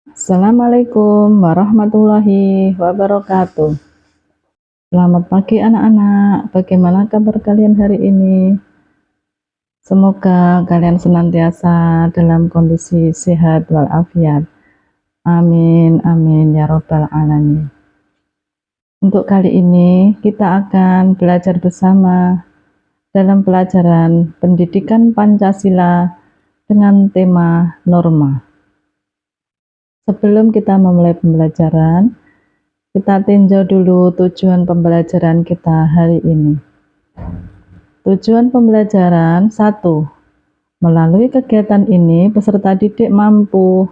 Assalamualaikum warahmatullahi wabarakatuh. Selamat pagi anak-anak, bagaimana kabar kalian hari ini? Semoga kalian senantiasa dalam kondisi sehat walafiat. Amin, amin, ya robbal alamin. Untuk kali ini kita akan belajar bersama dalam pelajaran pendidikan Pancasila dengan tema norma. Sebelum kita memulai pembelajaran, kita tinjau dulu tujuan pembelajaran kita hari ini. Tujuan pembelajaran 1. Melalui kegiatan ini, peserta didik mampu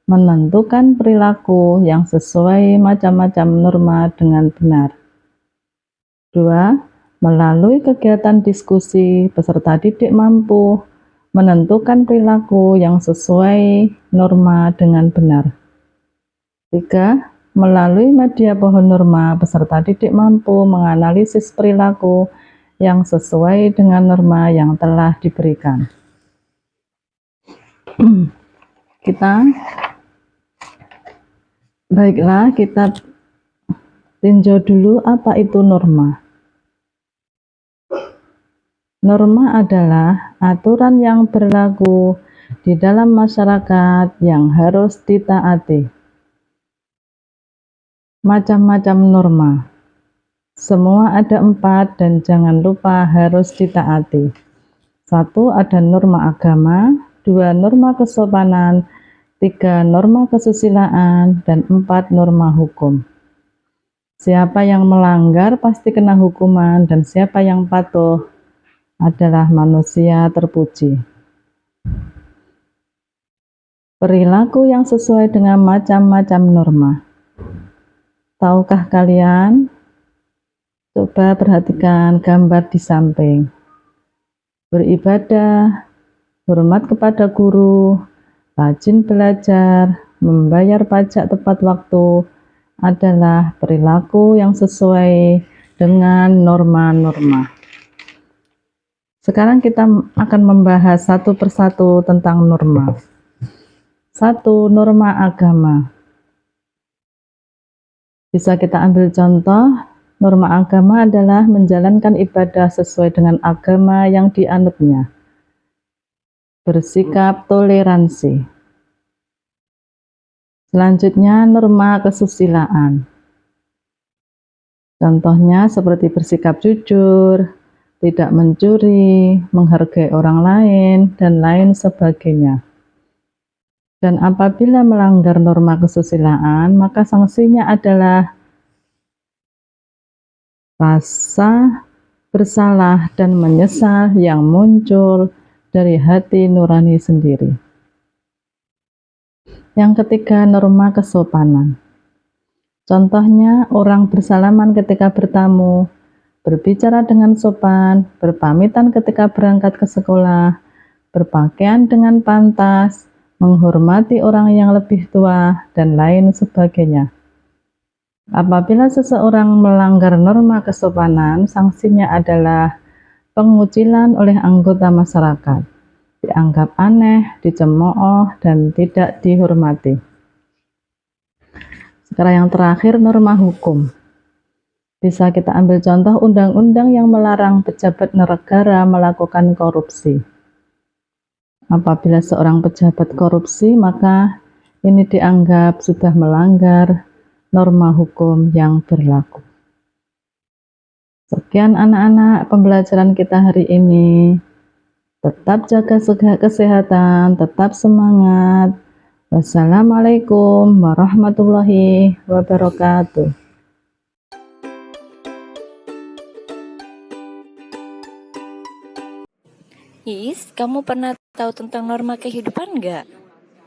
menentukan perilaku yang sesuai macam-macam norma dengan benar. 2. Melalui kegiatan diskusi, peserta didik mampu menentukan perilaku yang sesuai norma dengan benar. 3. Melalui media pohon norma, peserta didik mampu menganalisis perilaku yang sesuai dengan norma yang telah diberikan. Kita tinjau dulu apa itu norma. Norma adalah aturan yang berlaku di dalam masyarakat yang harus ditaati. Macam-macam norma. Semua ada 4 dan jangan lupa harus ditaati. 1. Ada norma agama, 2. Norma kesopanan, 3. Norma kesusilaan, dan 4. Norma hukum. Siapa yang melanggar pasti kena hukuman, dan siapa yang patuh adalah manusia terpuji. Perilaku yang sesuai dengan macam-macam norma. Tahukah kalian? Coba perhatikan gambar di samping. Beribadah, hormat kepada guru, rajin belajar, membayar pajak tepat waktu adalah perilaku yang sesuai dengan norma-norma. Sekarang kita akan membahas satu persatu tentang norma. 1. Norma agama. Bisa kita ambil contoh. Norma agama adalah menjalankan ibadah sesuai dengan agama yang dianutnya. Bersikap toleransi. Selanjutnya, norma kesusilaan. Contohnya seperti bersikap jujur, tidak mencuri, menghargai orang lain, dan lain sebagainya. Dan apabila melanggar norma kesusilaan, maka sanksinya adalah rasa bersalah dan menyesal yang muncul dari hati nurani sendiri. Yang ketiga, norma kesopanan. Contohnya, orang bersalaman ketika bertamu, berbicara dengan sopan, berpamitan ketika berangkat ke sekolah, berpakaian dengan pantas, menghormati orang yang lebih tua, dan lain sebagainya. Apabila seseorang melanggar norma kesopanan, sanksinya adalah pengucilan oleh anggota masyarakat, dianggap aneh, dicemooh, dan tidak dihormati. Sekarang yang terakhir, norma hukum. Bisa kita ambil contoh undang-undang yang melarang pejabat negara melakukan korupsi. Apabila seorang pejabat korupsi, maka ini dianggap sudah melanggar norma hukum yang berlaku. Sekian anak-anak pembelajaran kita hari ini. Tetap jaga kesehatan, tetap semangat. Wassalamualaikum warahmatullahi wabarakatuh. Kamu pernah tahu tentang norma kehidupan nggak?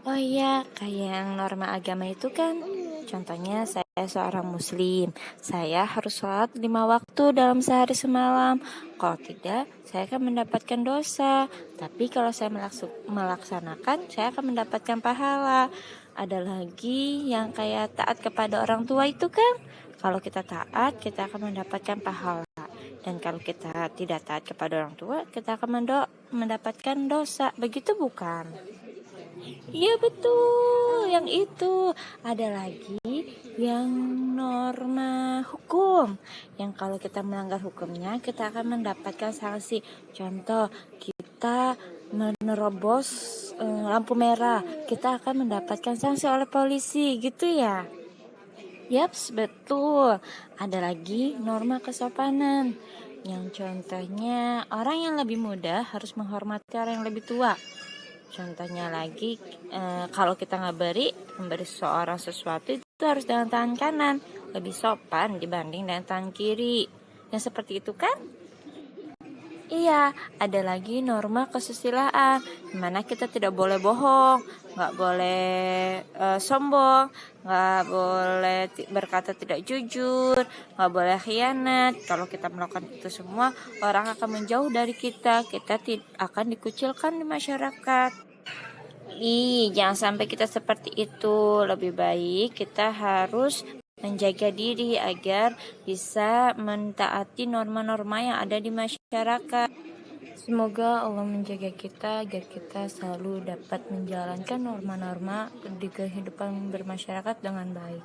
Oh iya, kayak yang norma agama itu kan. Contohnya saya seorang muslim. Saya harus sholat 5 waktu dalam sehari semalam. Kalau tidak, saya akan mendapatkan dosa. Tapi kalau saya melaksanakan, saya akan mendapatkan pahala. Ada lagi yang kayak taat kepada orang tua itu kan. Kalau kita taat, kita akan mendapatkan pahala. Dan kalau kita tidak taat kepada orang tua, kita akan mendapatkan dosa. Begitu bukan? Iya betul, yang itu. Ada lagi yang norma hukum, yang kalau kita melanggar hukumnya, kita akan mendapatkan sanksi. Contoh, kita menerobos lampu merah, kita akan mendapatkan sanksi oleh polisi, gitu ya. Yaps, betul. Ada lagi norma kesopanan, yang contohnya orang yang lebih muda harus menghormati orang yang lebih tua. Contohnya lagi, kalau kita memberi seseorang sesuatu itu harus dengan tangan kanan, lebih sopan dibanding dengan tangan kiri. Yang seperti itu kan? Iya, ada lagi norma kesusilaan, dimana kita tidak boleh bohong, nggak boleh sombong, nggak boleh berkata tidak jujur, nggak boleh khianat. Kalau kita melakukan itu semua, orang akan menjauh dari kita akan dikucilkan di masyarakat. Jangan sampai kita seperti itu. Lebih baik kita harus menjaga diri agar bisa mentaati norma-norma yang ada di masyarakat. Semoga Allah menjaga kita agar kita selalu dapat menjalankan norma-norma di kehidupan bermasyarakat dengan baik.